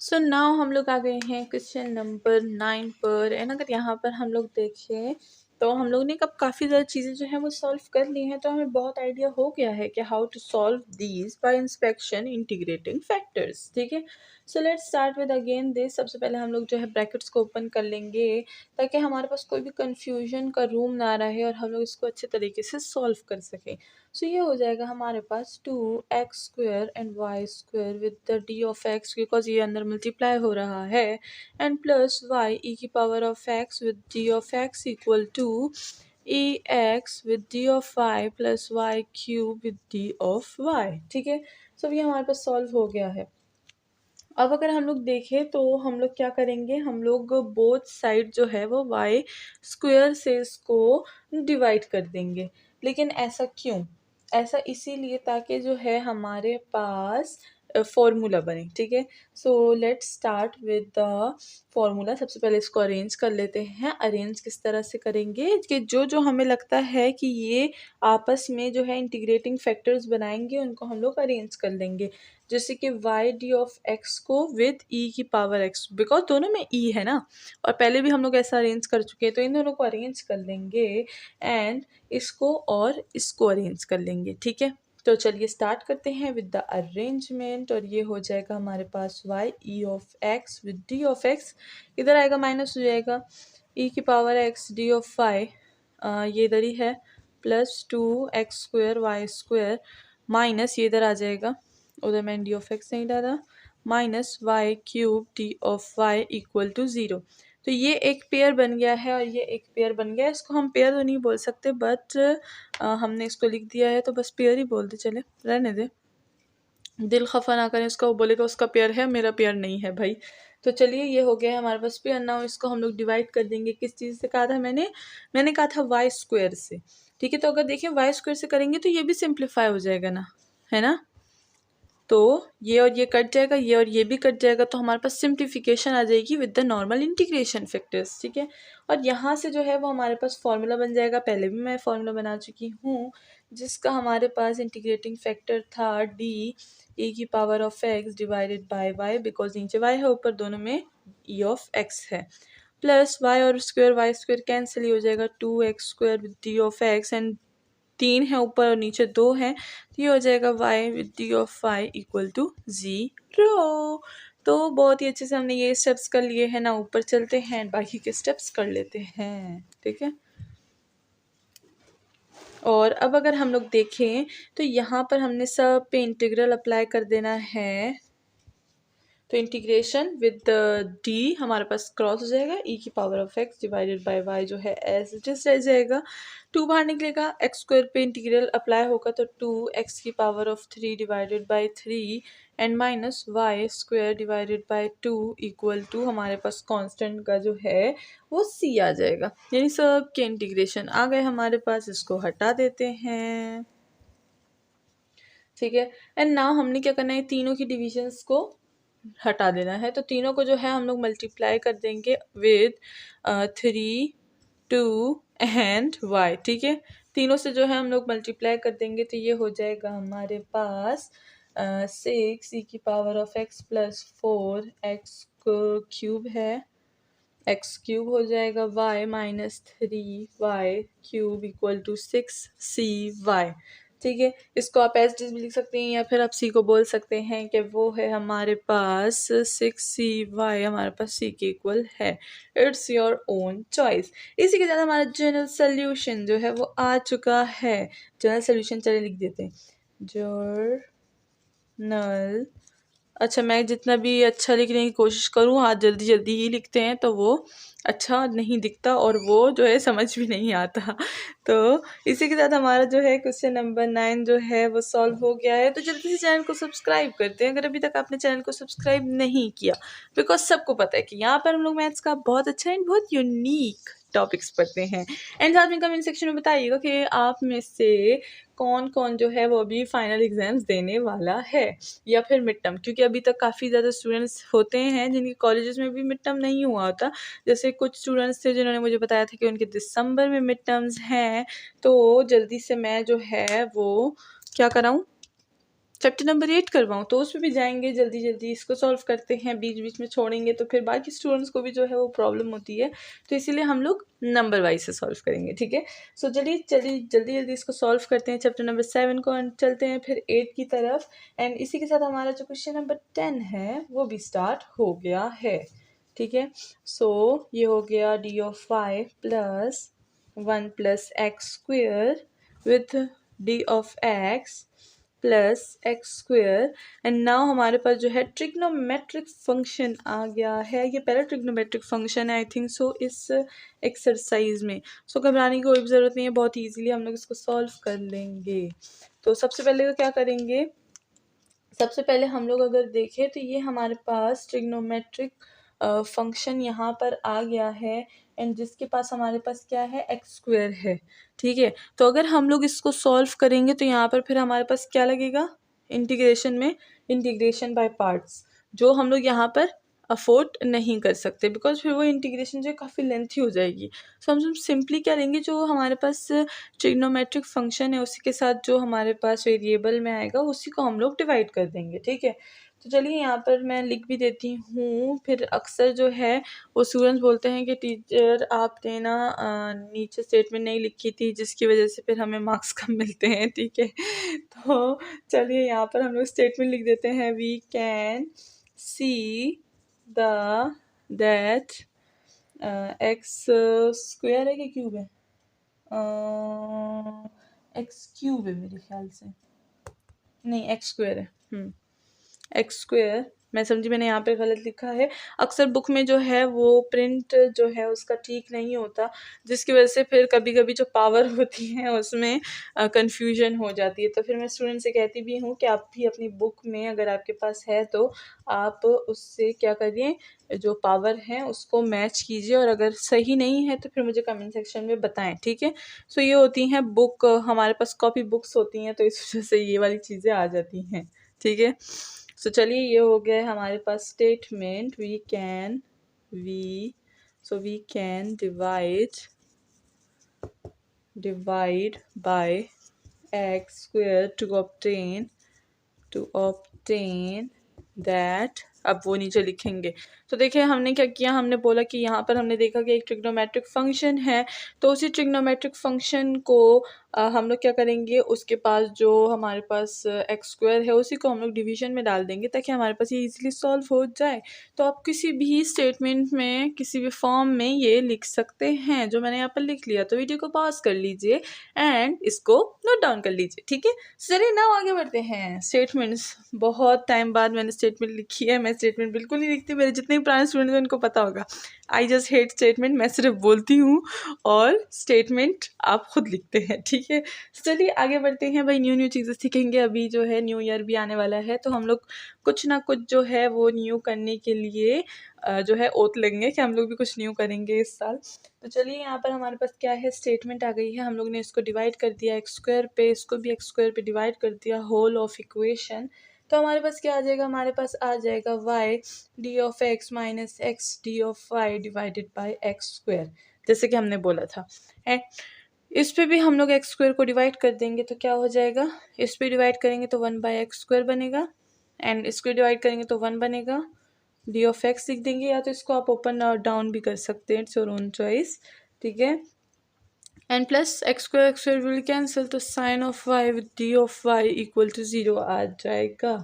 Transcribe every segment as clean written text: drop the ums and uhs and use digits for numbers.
So now हम लोग आ गए हैं क्वेश्चन नंबर 9 पर। एंड अगर यहाँ पर हम लोग देखें तो हम लोग ने कब काफ़ी ज़्यादा चीज़ें जो हैं वो सॉल्व कर ली हैं, तो हमें बहुत आइडिया हो गया है कि how to solve these by inspection integrating factors. ठीक है, so let's start with again this. सबसे पहले हम लोग जो है ब्रैकेट्स को ओपन कर लेंगे ताकि हमारे पास कोई भी कंफ्यूजन का रूम ना रहे और हम लोग इसको अच्छे तरीके से सॉल्व कर सकें। सो ये हो जाएगा हमारे पास 2x² and y² with the D of x, because ये अंदर मल्टीप्लाई हो रहा है, एंड प्लस y e की power of x with D of x equal to e x with D of y plus y cube with D of y। ठीक है, सो ये हमारे पास सॉल्व हो गया है। अब अगर हम लोग देखें तो हम लोग क्या करेंगे, हम लोग बोथ साइड जो है वो y² से इसको डिवाइड कर देंगे। लेकिन ऐसा क्यों? ऐसा इसीलिए ताकि जो है हमारे पास फॉर्मूला बने। ठीक है, so let's start with the formula. सबसे पहले इसको अरेंज कर लेते हैं। अरेंज किस तरह से करेंगे कि जो जो हमें लगता है कि ये आपस में जो है इंटीग्रेटिंग फैक्टर्स बनाएंगे उनको हम लोग अरेंज कर लेंगे। जैसे कि वाई डी ऑफ एक्स को विद ई की पावर एक्स, बिकॉज दोनों में ई है ना, और पहले भी हम लोग ऐसा अरेंज कर चुके हैं, तो इन दोनों को अरेंज कर लेंगे एंड इसको और इसको अरेंज कर लेंगे। ठीक है, तो चलिए स्टार्ट करते हैं विद द अरेंजमेंट। और ये हो जाएगा हमारे पास y e of x with D of x, इधर आएगा माइनस हो जाएगा ई की power x D of y, ये इधर ही है, प्लस 2x² y² माइनस ये इधर आ जाएगा, उधर मैंने डी ऑफ एक्स नहीं डाला, minus Y cube D of Y equal to 0। तो ये एक पेयर बन गया है और ये एक पेयर बन गया है। इसको हम पेयर तो नहीं बोल सकते, बट हमने इसको लिख दिया है तो बस पेयर ही बोलते चले, रहने दे, दिल खफा ना करें उसका, वो बोलेगा उसका पेयर है मेरा पेयर नहीं है भाई। तो चलिए ये हो गया है हमारे पास पेयर। नाउ इसको हम लोग डिवाइड कर देंगे। किस चीज़ से कहा था मैंने कहा था y² से। ठीक है, तो अगर देखें y² से करेंगे तो ये भी सिंप्लीफाई हो जाएगा ना, है ना, तो ये और ये कट जाएगा, ये और ये भी कट जाएगा, तो हमारे पास सिंप्लीफिकेशन आ जाएगी with the normal integration factors. ठीक है, और यहाँ से जो है वो हमारे पास फॉर्मूला बन जाएगा। पहले भी मैं फॉर्मूला बना चुकी हूँ जिसका हमारे पास इंटीग्रेटिंग फैक्टर था डी ई की power of x divided by Y, because नीचे वाई है ऊपर दोनों में ई ऑफ एक्स है, प्लस वाई और स्क्वायर y² कैंसिल ही हो जाएगा, 2x² with D of X, and 3 है ऊपर और नीचे 2 है, तो ये हो जाएगा y with D of y equal to 0। तो बहुत ही अच्छे से हमने ये स्टेप्स कर लिए हैं ना, ऊपर चलते हैं बाकी के स्टेप्स कर लेते हैं। ठीक है, और अब अगर हम लोग देखें तो यहाँ पर हमने सब पे इंटीग्रल अप्लाई कर देना है। तो इंटीग्रेशन विद डी हमारे पास क्रॉस हो जाएगा, ई की power of x divided by Y जो है एज इट इज रह जाएगा, 2 बाहर निकलेगा, x² पे इंटीग्रल अप्लाई होगा तो 2x की power of 3 divided by 3 and minus y² divided by 2 equal to हमारे पास कांस्टेंट का जो है वो c आ जाएगा। यानी सब के इंटीग्रेशन आ गए हमारे पास, इसको हटा देते हैं। ठीक है, एंड नाउ हमने क्या करना है, तीनों की डिविजन्स को हटा देना है। तो तीनों को जो है हम लोग मल्टीप्लाई कर देंगे विद 3 2 एंड y। ठीक है, तीनों से जो है हम लोग मल्टीप्लाई कर देंगे तो ये हो जाएगा हमारे पास 6 ई की power of x plus 4 X cube है, एक्स क्यूब हो जाएगा y minus 3y cube equal to 6cy। ठीक है, इसको आप एज भी लिख सकते हैं या फिर आप सी को बोल सकते हैं कि वो है हमारे पास 6cy, हमारे पास सी के इक्वल है। It's your own choice. इसी के साथ हमारा जनरल सोल्यूशन जो है वो आ चुका है। जनरल सोल्यूशन चलिए लिख देते हैं, जर्नल। अच्छा, मैं जितना भी अच्छा लिखने की कोशिश करूँ, हाँ जल्दी जल्दी ही लिखते हैं तो वो अच्छा नहीं दिखता और वो जो है समझ भी नहीं आता। तो इसी के साथ हमारा जो है क्वेश्चन नंबर 9 जो है वो सॉल्व हो गया है। तो जल्दी से चैनल को सब्सक्राइब करते हैं अगर अभी तक आपने चैनल को सब्सक्राइब नहीं किया, बिकॉज सबको पता है कि यहाँ पर हम लोग मैथ्स का बहुत अच्छा एंड बहुत यूनिक टॉपिक्स पढ़ते हैं। एंड साथ में कमेंट सेक्शन में बताइएगा कि आप में से कौन कौन जो है वो अभी फाइनल एग्जाम्स देने वाला है या फिर मिड टर्म, क्योंकि अभी तक काफ़ी ज़्यादा स्टूडेंट्स होते हैं जिनके कॉलेजेस में भी मिड टर्म नहीं हुआ होता। जैसे कुछ स्टूडेंट्स थे जिन्होंने मुझे बताया था कि उनके दिसंबर में मिड टर्म्स हैं, तो जल्दी से मैं जो है वो क्या कराऊँ, चैप्टर नंबर 8 करवाऊँ तो उसमें भी जाएंगे, जल्दी जल्दी इसको सॉल्व करते हैं, बीच बीच में छोड़ेंगे तो फिर बाकी स्टूडेंट्स को भी जो है वो प्रॉब्लम होती है, तो इसीलिए हम लोग नंबर वाइज से सॉल्व करेंगे, ठीक है। सो चलिए चलिए जल्दी जल्दी इसको सॉल्व करते हैं, चैप्टर नंबर 7 को चलते हैं फिर 8 की तरफ। एंड इसी के साथ हमारा जो क्वेश्चन नंबर 10 है वो भी स्टार्ट हो गया है, ठीक है। सो ये हो गया D of Y plus 1 plus X square with D of X plus X square. And now हमारे पास जो है ट्रिग्नोमेट्रिक फंक्शन आ गया है, ये पहला ट्रिग्नोमेट्रिक फंक्शन है आई थिंक सो इस एक्सरसाइज में। सो घबराने की कोई भी ज़रूरत नहीं है, बहुत ईजिली हम लोग इसको सॉल्व कर लेंगे। तो सबसे पहले तो क्या करेंगे, सबसे पहले हम लोग अगर देखें तो ये हमारे पास ट्रिग्नोमेट्रिक फंक्शन यहाँ पर आ गया है, एंड जिसके पास हमारे पास क्या है, एक्स स्क्वेयर है, ठीक है। तो अगर हम लोग इसको सॉल्व करेंगे तो यहाँ पर फिर हमारे पास क्या लगेगा, इंटीग्रेशन में इंटीग्रेशन बाय पार्ट्स, जो हम लोग यहाँ पर अफोर्ड नहीं कर सकते, बिकॉज फिर वो इंटीग्रेशन जो है काफ़ी लेंथी हो जाएगी। सो हम सिंपली क्या लेंगे, जो हमारे पास ट्रिग्नोमेट्रिक फंक्शन है उसी के साथ जो हमारे पास वेरिएबल में आएगा उसी को हम लोग डिवाइड कर देंगे, ठीक है। तो चलिए यहाँ पर मैं लिख भी देती हूँ। फिर अक्सर जो है वो स्टूडेंट्स बोलते हैं कि टीचर आपने ना नीचे स्टेटमेंट नहीं लिखी थी, जिसकी वजह से फिर हमें मार्क्स कम मिलते हैं, ठीक है। तो चलिए यहाँ पर हम लोग स्टेटमेंट लिख देते हैं, we can see the that X square है कि क्यूब है, एक्स क्यूब है मेरे ख्याल से, नहीं एक्स स्क्वायर है, एक्स स्क्वायर। मैं समझी मैंने यहाँ पे गलत लिखा है, अक्सर बुक में जो है वो प्रिंट जो है उसका ठीक नहीं होता, जिसकी वजह से फिर कभी कभी जो पावर होती है उसमें कंफ्यूजन हो जाती है। तो फिर मैं स्टूडेंट से कहती भी हूँ कि आप भी अपनी बुक में अगर आपके पास है तो आप उससे क्या करिए, जो पावर है उसको मैच कीजिए, और अगर सही नहीं है तो फिर मुझे कमेंट सेक्शन में बताएं, ठीक है। सो ये होती हैं बुक, हमारे पास कॉपी बुक्स होती हैं तो इस वजह से ये वाली चीज़ें आ जाती हैं, ठीक है। सो चलिए ये हो गया हमारे पास statement, we can divide by x square to obtain that. अब वो नीचे लिखेंगे। तो देखिए हमने क्या किया, हमने बोला कि यहाँ पर हमने देखा कि एक ट्रिग्नोमेट्रिक फंक्शन है, तो उसी ट्रिग्नोमेट्रिक फंक्शन को हम लोग क्या करेंगे, उसके पास जो हमारे पास एक्स स्क्वायर है उसी को हम लोग डिवीजन में डाल देंगे ताकि हमारे पास ये इजीली सॉल्व हो जाए। तो आप किसी भी स्टेटमेंट में किसी भी फॉर्म में ये लिख सकते हैं, जो मैंने यहाँ पर लिख लिया। तो वीडियो को पॉज कर लीजिए एंड इसको नोट डाउन कर लीजिए, ठीक है। चलिए नाउ आगे बढ़ते हैं। स्टेटमेंट्स, बहुत टाइम बाद मैंने स्टेटमेंट लिखी है, मैं स्टेटमेंट बिल्कुल नहीं लिखती, मेरे जितने पुराने स्टूडेंट्स हैं उनको पता होगा, आई जस्ट हेट स्टेटमेंट, मैं सिर्फ बोलती हूँ और स्टेटमेंट आप खुद लिखते हैं, ठीक है। चलिए आगे बढ़ते हैं भाई, न्यू न्यू चीज़ें सीखेंगे, अभी जो है न्यू ईयर भी आने वाला है, तो हम लोग कुछ ना कुछ जो है वो न्यू करने के लिए जो है ओथ लेंगे कि हम लोग भी कुछ न्यू करेंगे इस साल। तो चलिए यहाँ पर हमारे पास क्या है, स्टेटमेंट आ गई है, हम लोग ने इसको डिवाइड कर दिया एक्स स्क्वायर पे, इसको भी एक्स स्क्वायर पे डिवाइड कर दिया, होल ऑफ इक्वेशन। तो हमारे पास क्या आ जाएगा, हमारे पास आ जाएगा Y D of X minus X D of Y divided by X square, जैसे कि हमने बोला था। एंड इस पे भी हम लोग एक्स स्क्वायर को डिवाइड कर देंगे तो क्या हो जाएगा, इस पे डिवाइड करेंगे तो 1/x स्क्वायर बनेगा, एंड इसको डिवाइड करेंगे तो 1 बनेगा, डी ऑफ एक्स लिख देंगे, या तो इसको आप ओपन और डाउन भी कर सकते हैं, इट्स योर ओन चॉइस, ठीक है। And plus x square will cancel, तो sign of y with D of Y equal to 0 आ जाएगा,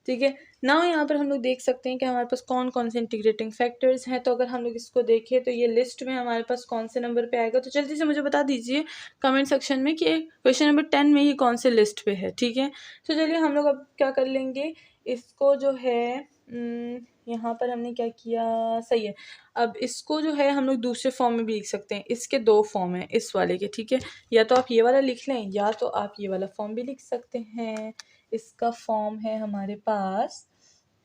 ठीक है। नाउ यहाँ पर हम लोग देख सकते हैं कि हमारे पास कौन कौन से इंटीग्रेटिंग फैक्टर्स हैं। तो अगर हम लोग इसको देखें तो ये लिस्ट में हमारे पास कौन से नंबर पे आएगा, तो जल्दी से मुझे बता दीजिए कमेंट सेक्शन में कि क्वेश्चन नंबर 10 में ये कौन से लिस्ट पे है, ठीक है। तो चलिए हम लोग अब क्या कर लेंगे, इसको जो है यहाँ पर हमने क्या किया, सही है। अब इसको जो है हम लोग दूसरे फॉर्म में भी लिख सकते हैं, इसके 2 फॉर्म हैं इस वाले के, ठीक है। या तो आप ये वाला लिख लें या तो आप ये वाला फॉर्म भी लिख सकते हैं। इसका फॉर्म है हमारे पास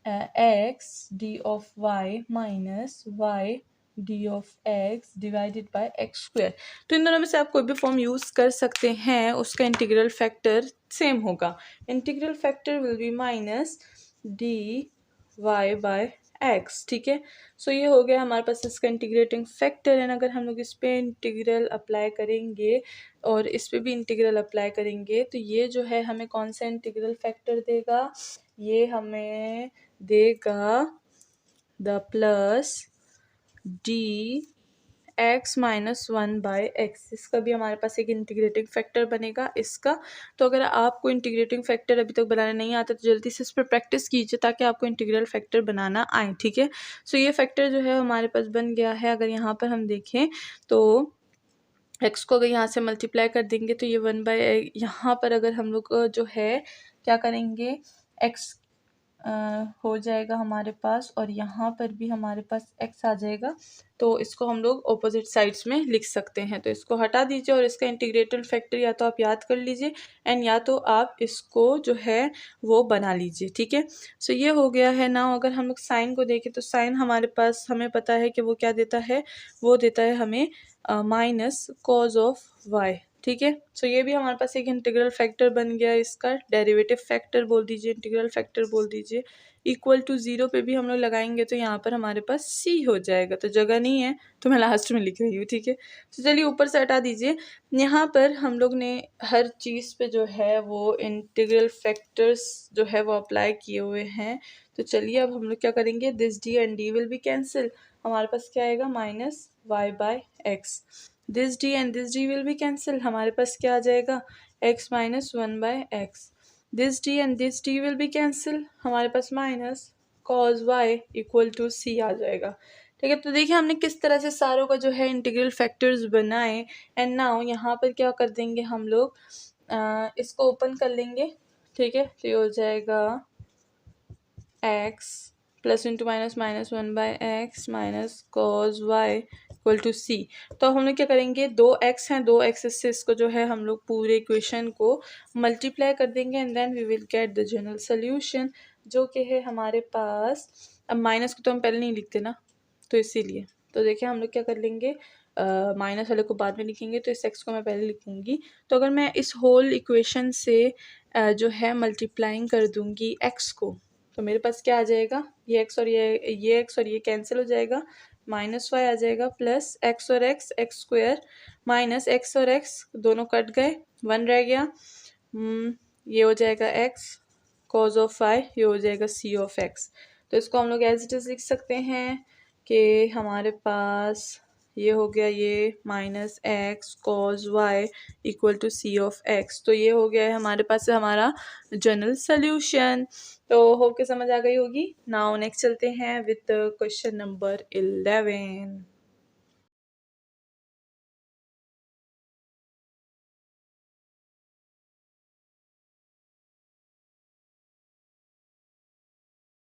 x D of y minus y D of x divided by x square. तो इन दोनों में से आप कोई भी फॉर्म यूज़ कर सकते हैं, उसका इंटीग्रल फैक्टर सेम होगा। Integral factor will be minus D Y by X, ठीक है। सो ये हो गया हमारे पास इसका इंटीग्रेटिंग फैक्टर है। अगर हम लोग इस पे इंटीग्रल अप्लाई करेंगे और इस पे भी इंटीग्रल अप्लाई करेंगे तो ये जो है हमें कौन सा इंटीग्रल फैक्टर देगा, ये हमें देगा the plus D x minus one by x. इसका भी हमारे पास एक इंटीग्रेटिंग फैक्टर बनेगा इसका। तो अगर आपको इंटीग्रेटिंग फैक्टर अभी तक बनाना नहीं आता तो जल्दी से इस पर प्रैक्टिस कीजिए ताकि आपको इंटीग्रल फैक्टर बनाना आए, ठीक है। सो ये फैक्टर जो है हमारे पास बन गया है। अगर यहाँ पर हम देखें तो एक्स को अगर यहाँ से मल्टीप्लाई कर देंगे तो ये वन बाई, यहाँ पर अगर हम लोग जो है क्या करेंगे, एक्स हो जाएगा हमारे पास और यहाँ पर भी हमारे पास x आ जाएगा। तो इसको हम लोग ऑपोजिट साइड्स में लिख सकते हैं। तो इसको हटा दीजिए और इसका इंटीग्रेटेड फैक्टर या तो आप याद कर लीजिए एंड या तो आप इसको जो है वो बना लीजिए, ठीक है। सो ये हो गया है ना। अगर हम लोग साइन को देखें तो साइन हमारे पास हमें पता है कि वो क्या देता है, वो देता है हमें माइनस कॉज ऑफ वाई, ठीक है। सो ये भी हमारे पास एक इंटीग्रल फैक्टर बन गया, इसका डेरिवेटिव फैक्टर बोल दीजिए, इंटीग्रल फैक्टर बोल दीजिए। इक्वल टू ज़ीरो पे भी हम लोग लगाएंगे तो यहाँ पर हमारे पास सी हो जाएगा। तो जगह नहीं है तो मैं लास्ट में लिख रही हूँ, ठीक है। तो चलिए ऊपर से हटा दीजिए। यहाँ पर हम लोग ने हर चीज़ पे जो है वो इंटीग्रल फैक्टर्स जो है वो अप्लाई किए हुए हैं। तो चलिए अब हम लोग क्या करेंगे, this d and d will be cancel. हमारे पास क्या आएगा, minus y by x. This d and this d will be cancel. हमारे पास क्या आ जाएगा, x minus one by x. This d and this d will be cancel. हमारे पास minus cos Y equal to c आ जाएगा, ठीक है। तो देखिए हमने किस तरह से सारों का जो है इंटीग्रल फैक्टर्स बनाए। एंड नाउ यहाँ पर क्या कर देंगे हम लोग, इसको ओपन कर लेंगे, ठीक है। तो ये हो जाएगा x plus into minus minus one by x minus cos Y equal to c. तो हम लोग क्या करेंगे, दो एक्स हैं, दो एक्सेस से इसको जो है हम लोग पूरे इक्वेशन को मल्टीप्लाई कर देंगे and then we will get the general solution जो कि है हमारे पास। अब माइनस को तो हम पहले नहीं लिखते ना, तो इसीलिए तो देखिए हम लोग क्या कर लेंगे, माइनस वाले को बाद में लिखेंगे तो इस एक्स को मैं पहले लिखूँगी। तो अगर मैं इस होल इक्वेशन से जो है मल्टीप्लाइंग कर दूँगी एक्स को तो मेरे पास क्या आ जाएगा, ये एक्स और ये कैंसिल हो जाएगा, माइनस वाई आ जाएगा प्लस एक्स और x x square minus x और एक्स दोनों कट गए, वन रह गया। ये हो जाएगा एक्स कॉज ऑफ वाई, ये हो जाएगा सी ऑफ एक्स। तो इसको हम लोग एज इट इज़ लिख सकते हैं कि हमारे पास ये हो गया, ये minus X cos Y equal to C of X. तो ये हो गया है हमारे पास हमारा जनरल सोल्यूशन। तो होप के समझ आ गई होगी। नाउ नेक्स्ट चलते हैं विद क्वेश्चन नंबर 11।